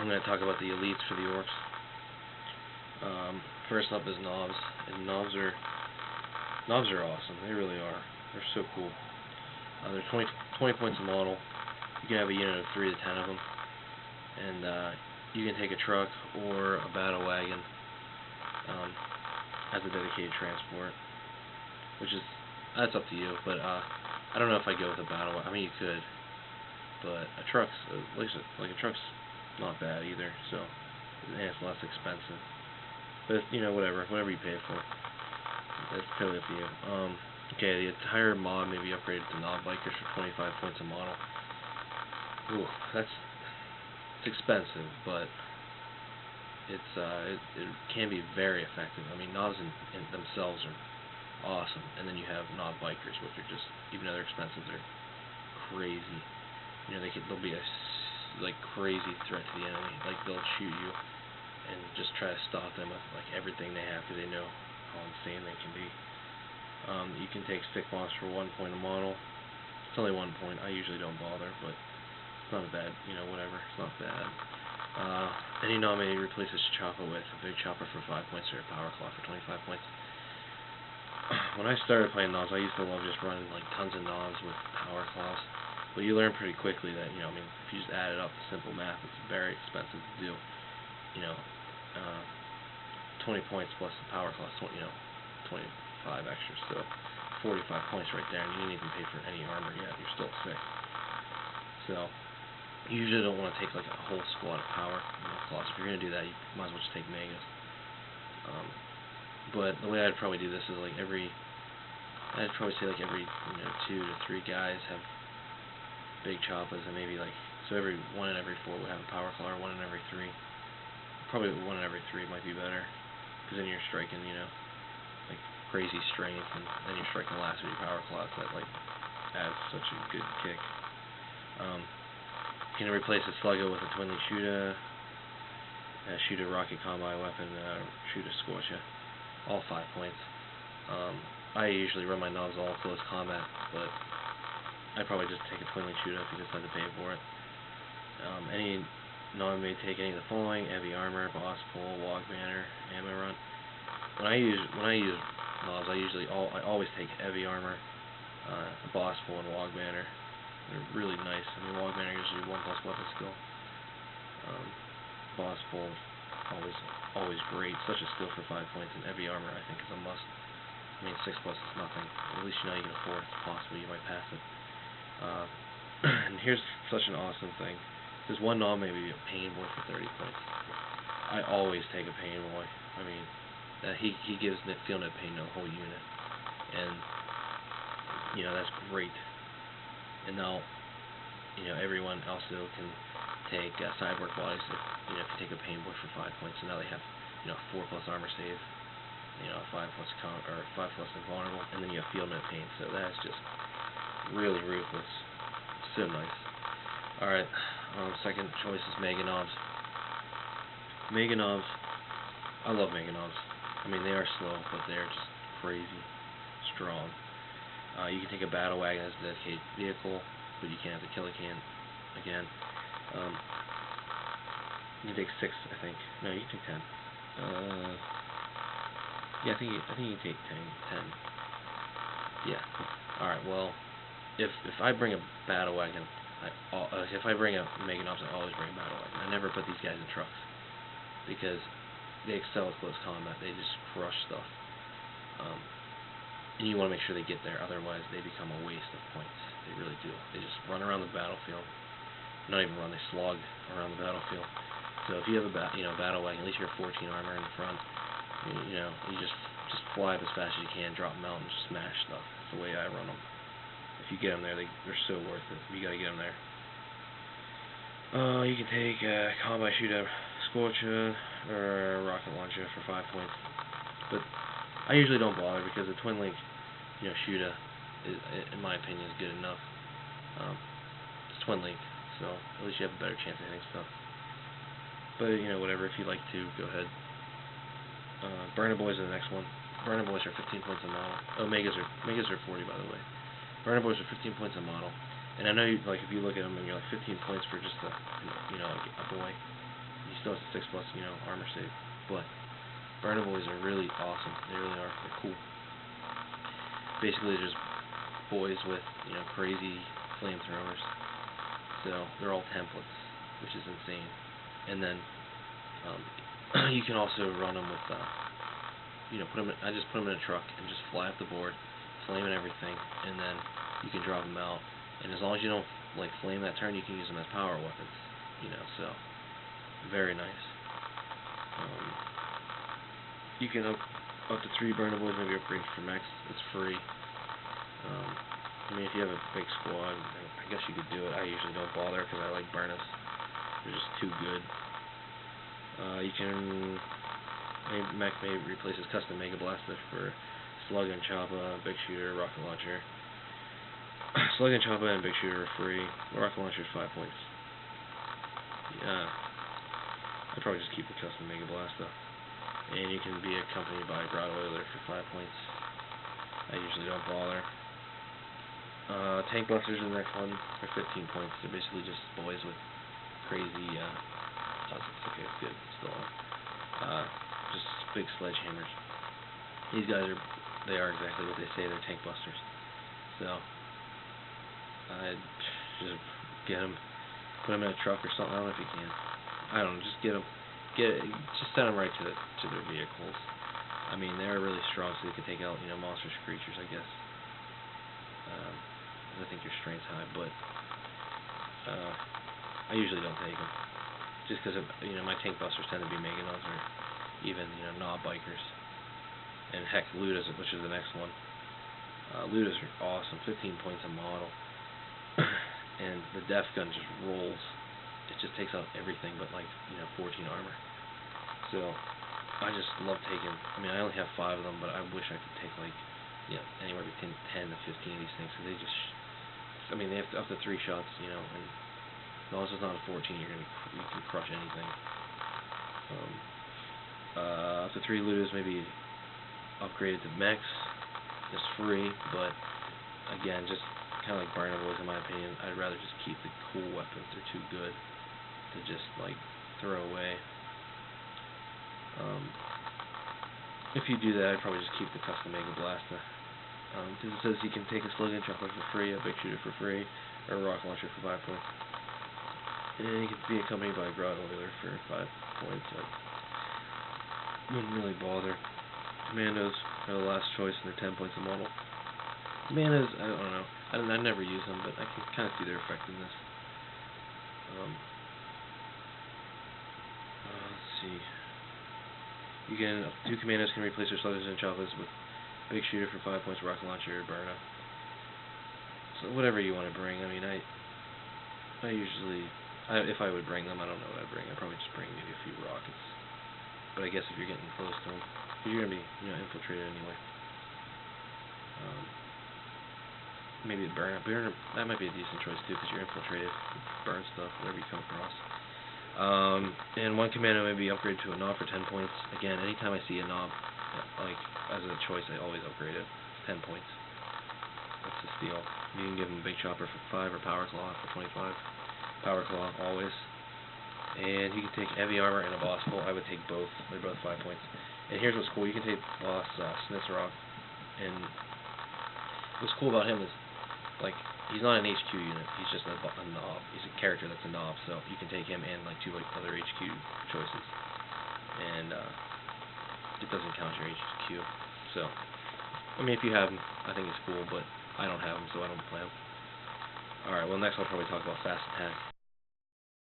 I'm going to talk about the elites for the orcs. First up is nobz, and nobz are awesome. They really are. They're so cool. They're 20 points a model. You can have a unit of 3 to 10 of them, and you can take a truck or a battle wagon as a dedicated transport, that's up to you. But I don't know if I go with a battle wagon. I mean, you could, but a truck's a truck's not bad either. So and it's less expensive. But whatever you pay for, that's totally up to you. Okay, the entire mod may be upgraded to non-bikers for 25 points a model. Ooh, it's expensive, but it can be very effective. I mean, nobz in themselves are awesome, and then you have non-bikers, which are just, even though they're expensive, they're crazy. They'll be a crazy threat to the enemy. Like, they'll shoot you and just try to stop them with everything they have, because they know how insane they can be. You can take stick bombs for 1 point a model. It's only 1 point. I usually don't bother, but it's not a bad, whatever. It's not bad. Any nominee replaces chopper with a big chopper for 5 points or a power claw for 25 points. When I started playing nobz, I used to love just running tons of nobz with power claws. But you learn pretty quickly that if you just add it up, the simple math, it's very expensive to do. 20 points plus the power class, 25 extra, so 45 points right there, and you didn't even pay for any armor yet. You're still sick. So you usually don't want to take a whole squad of power claws. If you're gonna do that, you might as well just take megas. But the way I'd probably do this is I'd probably say every 2 to 3 guys have big choppas, and maybe so every 1 in every 4 would have a power claw, or 1 in every 3. Probably 1 in every 3 might be better, because then you're striking, crazy strength, and then you're striking last with your power claws. That adds such a good kick. You can replace a sluggo with a twin lead shooter, shoot a rocket combi weapon, shoot a scorcher, all 5 points. I usually run my nobz all close combat, but I'd probably just take a twin lead shooter if you just had to pay for it. Any nobz may take any of the following: heavy armor, boss pull, walk banner, ammo run. When I use nobz, I always take heavy armor, boss pull, and walk banner. They're really nice. I mean, walk banner gives you 1+ weapon skill. Boss pull, always great, such a skill for 5 points, and heavy armor I think is a must. I mean, 6+ is nothing. At least you get a 4th. Possibly you might pass it. And here's such an awesome thing. There's one nobz maybe a pain boy for 30 points. I always take a pain boy. I mean, he gives field net pain to the whole unit, and that's great. And now everyone also can take cyborg bodies if you take a pain boy for 5 points. So now they have 4+ armor save, 5+ counter, or 5+ invulnerable, and then you have field net pain. So that's just really ruthless. So nice. All right. Second choice is mega nobz. Mega nobz, I love mega nobz. I mean, they are slow, but they're just crazy strong. You can take a battle wagon as a dedicated vehicle, but you can't have the killer can again. You can take 6, I think. No, you can take 10. Yeah, I think you can take 10. Yeah. All right. Well, if I bring a battle wagon, if I bring a mega nobz, I always bring a battle wagon. I never put these guys in trucks, because they excel at close combat. They just crush stuff. And you want to make sure they get there, otherwise they become a waste of points. They really do. They just run around the battlefield. Not even run, they slog around the battlefield. So if you have a battle wagon, at least you're 14 armor in the front. You just fly up as fast as you can, drop them out, and just smash stuff. That's the way I run them. If you get them there, they're so worth it. You gotta get them there. You can take a combi shooter, scorcher, or a rocket launcher for 5 points. But I usually don't bother, because a twin link, shooter, in my opinion, is good enough. It's twin link, so at least you have a better chance of hitting stuff. But whatever. If you like to, go ahead. Burner boys are the next one. Burner boys are 15 points a model. Oh, megas are 40, by the way. Burner boys are 15 points a model. And I know if you look at them and you're 15 points for just a boy. still has a 6+, armor save. But burner boys are really awesome. They really are. They're cool. Basically, just boys with crazy flamethrowers. So they're all templates, which is insane. And then you can also run them with, I just put them in a truck and just fly up the board, flame and everything, and then you can drop them out. And as long as you don't flame that turn, you can use them as power weapons. So very nice. You can up to 3 burner boys, maybe upgrade for max. It's free. I mean, if you have a big squad, I guess you could do it. I usually don't bother because I like burnas. They're just too good. You can mech may replace his custom Mega Blaster for Slug and Choppa, Big Shooter, Rocket Launcher. Slug and Choppa and Big Shooter are free. Rocket Launcher is 5 points. Yeah, I'd probably just keep the custom Mega Blast though. And you can be accompanied by Grot Oiler for 5 points. I usually don't bother. Tankbusters are the next one. They're 15 points. They're basically just boys with crazy. Okay, it's good. It's still on. Just big sledgehammers. These guys they are exactly what they say. They're tankbusters. So I'd just get them, put them in a truck or something. I don't know if you can. I don't know. Just just send them right to their vehicles. I mean, they're really strong, so they can take out monstrous creatures, I guess. I think your strength's high, but I usually don't take them, just because my tank busters tend to be Meganons or even knob bikers, and heck, lootas, which is the next one. Lootas are awesome, 15 points a model, and the death gun just rolls. It just takes out everything but 14 armor. So I just love taking. I mean, I only have 5 of them, but I wish I could take anywhere between 10 to 15 of these things. So they just, I mean, they have up to 3 shots, and as long as it's not a 14, you can crush anything. Up to 3 lootas, maybe upgraded to max. It's free, but again, just kind of like burner boys in my opinion. I'd rather just keep the cool weapons. They're too good to just throw away. If you do that, I'd probably just keep the custom Mega Blaster. Because it says you can take a Slug and Choppa for free, a Big Shooter for free, or a Rocket Launcher for 5 points. And you can be accompanied by a Grot Oiler for 5 points. I wouldn't really bother. Commandos are the last choice, and they're 10 points a model. Commandos, I don't know. I never use them, but I can kind of see their effectiveness. Let's see. You can 2 commandos can replace their Sluggers and Choppas with Big Shooter for 5 points, Rocket Launcher, or burna. So whatever you want to bring. I mean, I usually, if I would bring them, I don't know what I'd bring. I'd probably just bring maybe a few rockets. But I guess if you're getting close to them, because you're gonna be infiltrated anyway. Maybe a burner. That might be a decent choice too, because you're infiltrated. Burn stuff, whatever you come across. And 1 commando may be upgraded to a knob for 10 points. Again, anytime I see a knob, as a choice, I always upgrade it. 10 points. That's a steal. You can give him a Big Chopper for 5 or Power Claw for 25. Power Claw, always. And he can take Heavy Armor and a Boss Pull. I would take both. They're both 5 points. And here's what's cool. You can take Boss Snisserog. And what's cool about him is, he's not an HQ unit. He's just a knob. He's a character that's a knob. So you can take him and 2 other HQ choices. And it doesn't count your HQ. So, I mean, if you have him, I think he's cool, but I don't have him, so I don't play him. Alright, well, next I'll probably talk about Fast Attack.